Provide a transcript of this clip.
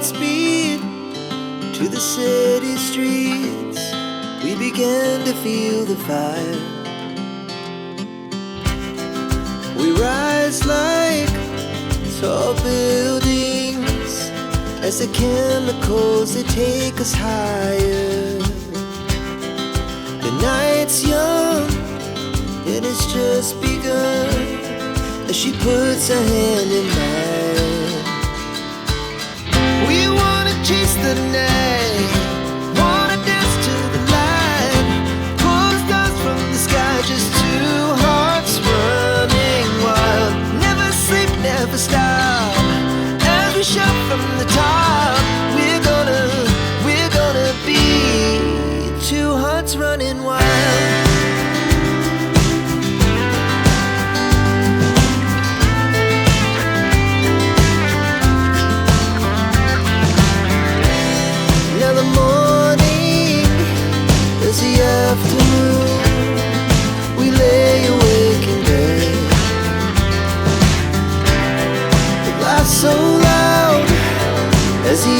speed to the city streets. We began to feel the fire. We rise like tall buildings as the chemicals, they take us higher. The night's young and it's just begun as she puts her hand in mine. We wanna chase the night, wanna dance to the light, pull the stars from the sky, just two hearts running wild. Never sleep, never stop, as we shout from the top. We're gonna be two hearts running wild. Now the morning is the afternoon. We lay awake in bed. The laughs so loud as the